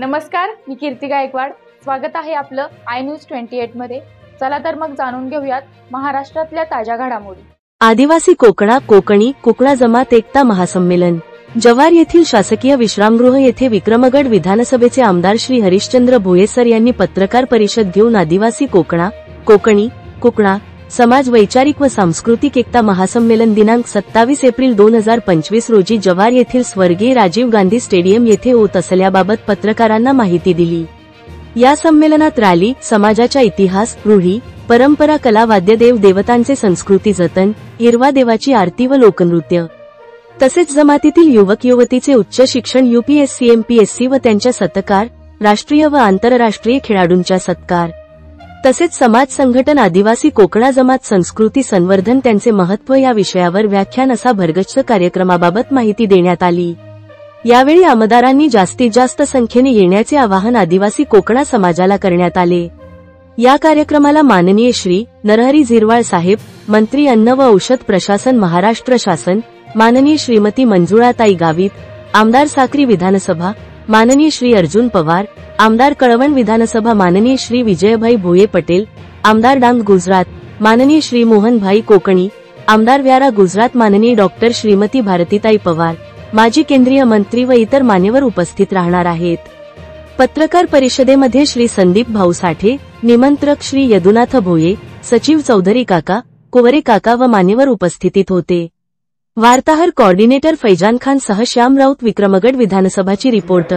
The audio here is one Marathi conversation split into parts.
नमस्कार, मी कीर्ती गायकवाड. स्वागत आहे आपलं आय न्यूज 28 मध्ये. चला तर मग जाणून घेऊयात महाराष्ट्रातल्या ताज्या घडामोडी. आदिवासी कोकणी कुकणा जमात एकता महासंमेलन. जव्हार येथील शासकीय विश्रामगृह येथे विक्रमगड विधानसभेचे आमदार श्री हरिश्चंद्र भोये सर यांनी पत्रकार परिषद घेऊन आदिवासी कोकणी कुकणा समाज वैचारिक व सांस्कृतिक एकता महासंमेलन दिनांक 27 एप्रिल 2025 रोजी जव्हार येथील स्वर्गीय राजीव गांधी स्टेडियम येथे होत असल्याबाबत पत्रकारांना माहिती दिली. या संमेलनात रॅली, समाजाचा इतिहास, रूढी, परंपरा, कला, वाद्यदेव देवतांचे संस्कृती जतन, हिरवा देवाची आरती व लोकनृत्य, तसेच जमातीतील युवक युवतीचे उच्च शिक्षण, UPSC MPSC व त्यांच्या सत्कार, राष्ट्रीय व आंतरराष्ट्रीय खेळाडूंचा सत्कार, तसेच समाज संघटन, आदिवासी कोकणा जमात संस्कृती संवर्धन, त्यांचे महत्त्व या विषयावर व्याख्यान असा भरगच्च कार्यक्रमाबाबत माहिती देण्यात आली. यावेळी आमदारांनी जास्तीत जास्त संख्येने येण्याचे आवाहन आदिवासी कोकणा समाजाला करण्यात आले. या कार्यक्रमाला माननीय श्री नरहरी झिरवाळ साहेब, मंत्री अन्न व औषध प्रशासन महाराष्ट्र शासन, माननीय श्रीमती मंजुळाताई गावित, आमदार साक्री विधानसभा, माननीय श्री अर्जुन पवार, आमदार कळवण विधानसभा, माननीय श्री विजयभाई भोये पटेल, आमदार डांग गुजरात, माननीय श्री मोहनभाई कोकणी, आमदार व्यारा गुजरात, माननीय डॉक्टर श्रीमती भारतीताई पवार, माजी केंद्रीय मंत्री व इतर मान्यवर उपस्थित राहणार आहेत. पत्रकार परिषदेमध्ये श्री संदीप भाऊ साठे, निमंत्रक श्री यदुनाथ भोये, सचिव चौधरी काका, कुवरे काका व मान्यवर उपस्थितीत होते. वार्ताहर कोऑर्डिनेटर फैजान खान सह श्याम राऊत, विक्रमगड विधानसभाची रिपोर्ट.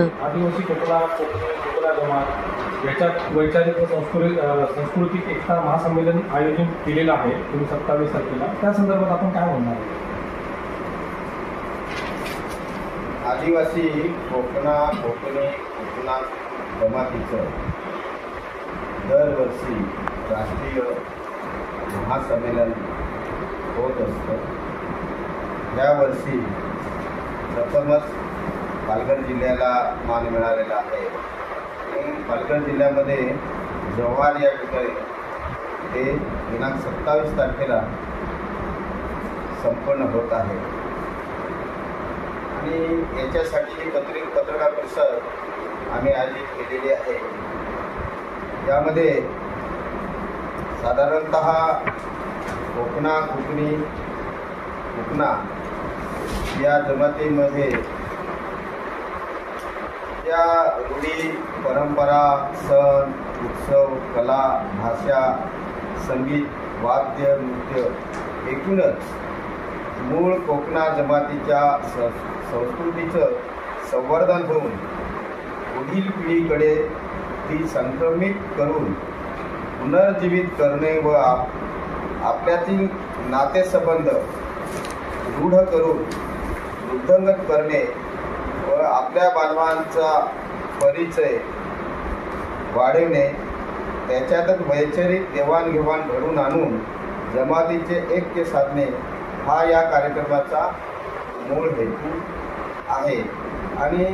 वैचारिक व सांस्कृतिक एकता महासंमेलन आयोजित केलेलं आहे तुम्ही 27 तारखेला. त्या संदर्भात आपण काय म्हणणार? आदिवासी कोकणी कुकणा जमातीचं दरवर्षी राष्ट्रीय महासंमेलन होत असतं. यावर्षी प्रथमच पालघर जिल्ह्याला मान मिळालेला आहे. पालघर जिल्ह्यामध्ये जव्हार या ठिकाणी ते दिनांक 27 तारखेला संपन्न होत आहे आणि याच्यासाठी पत्रकार परिषद आम्ही आयोजित केलेली आहे. यामध्ये साधारणतः कुकणा या जमातीमध्ये या रूढी, परंपरा, सण, उत्सव, कला, भाषा, संगीत, वाद्य, नृत्य एकूणच मूळ कोकणा जमातीच्या संस्कृतीचं संवर्धन होऊन पुढील पिढीकडे ती संक्रमित करून पुनर्जीवित करणे व आपल्यातील नातेसंबंध दृढ करून वृद्धिंगत करणे व आपल्या बांधवांचा परिचय वाढवणे, त्याच्यातच वैचारिक देवाणघेवाण घडवून आणून जमातीचे ऐक्य साधणे हा या कार्यक्रमाचा मूळ हेतू आहे. आणि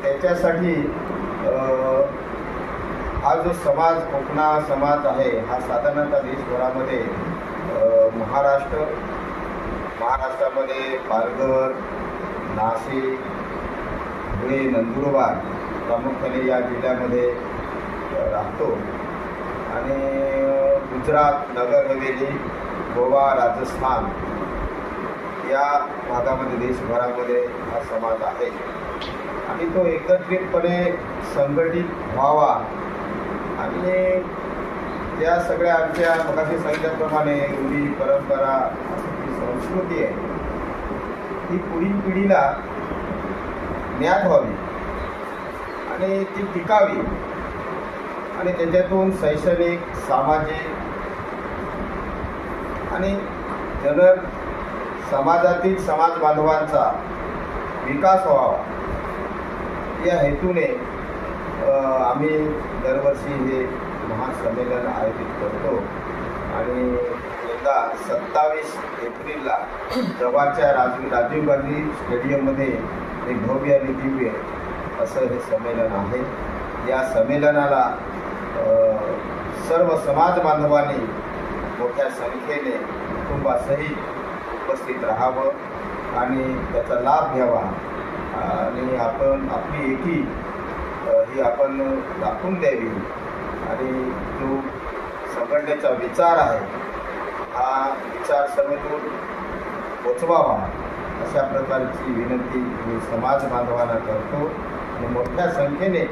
त्याच्यासाठी हा जो समाज, कोकणा समाज आहे, हा साधारणतः देशभरामध्ये महाराष्ट्रामध्ये पालघर, नाशिक, धुळे, नंदुरबार प्रामुख्याने या जिल्ह्यामध्ये राहतो आणि गुजरात, नगर हवेली, गोवा, राजस्थान या भागामध्ये देशभरामध्ये हा समाज आहे आणि तो एकत्रितपणे संघटित व्हावा आणि त्या सगळ्या आमच्या मगाशी सांगितल्याप्रमाणे रूढी, परंपरा, संस्कृती आहे ती पुढील पिढीला ज्ञात व्हावी आणि ती टिकावी आणि त्याच्यातून शैक्षणिक, सामाजिक आणि समाजातील समाज बांधवांचा विकास व्हावा या हेतूने आम्ही दरवर्षी हे महासंमेलन आयोजित करतो आणि यंदा 27 एप्रिलला जव्हारच्या राजीव गांधी स्टेडियममध्ये एक भव्य आणि दिव्य असं हे संमेलन आहे. या संमेलनाला सर्व समाज बांधवांनी मोठ्या संख्येने कुटुंबासहित उपस्थित राहावं आणि त्याचा लाभ घ्यावा आणि आपण आपली एकी ही आपण दाखवून द्यावी आणि जो संघटनेचा विचार आहे हा विचार सर्वदूर पोचवावा अशा प्रकारची विनंती मी समाज बांधवांना करतो आणि मोठ्या संख्येने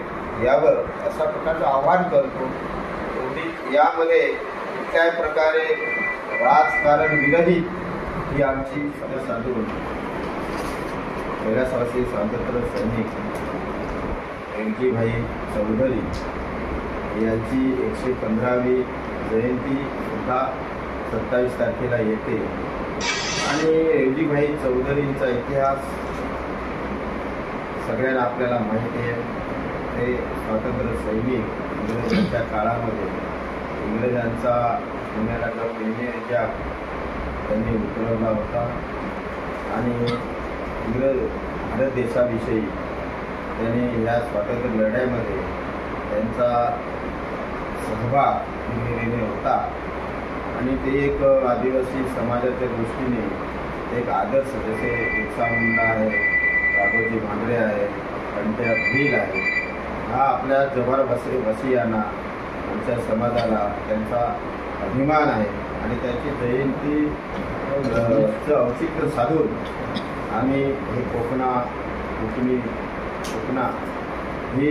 यावर अशा प्रकारचं आवाहन करतो. एवढी यामध्ये कुठल्याही प्रकारे राजकारण विरहित ही आमची साधून कैलासवासी स्वातंत्र्य सैनिक एमजीभाई चौधरी यांची 115वी जयंती सुद्धा 27 तारखेला येते आणि एमजीभाई चौधरींचा इतिहास सगळ्यांना आपल्याला माहिती आहे. ते स्वातंत्र्य सैनिक इंग्रजांच्या काळामध्ये इंग्रजांचा पुण्याला जाऊन इंडिया त्यांनी उतरवला होता आणि भारत देशाविषयी त्यांनी या स्वातंत्र्य लढ्यामध्ये त्यांचा सहभाग निर्णय होता आणि ते एक आदिवासी समाजाच्या दृष्टीने एक आदर्श जसे बिरसा मुंडा आहे, राघोजी भांगरे आहे, कंट्या भील आहे, हा आपल्या जव्हार वसियांना आमच्या समाजाला त्यांचा अभिमान आहे आणि त्याची जयंतीचं औचित्य साधून आम्ही हे कोकणा हे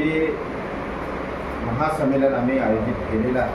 महासंमेलन आम्ही आयोजित केलेलं आहे.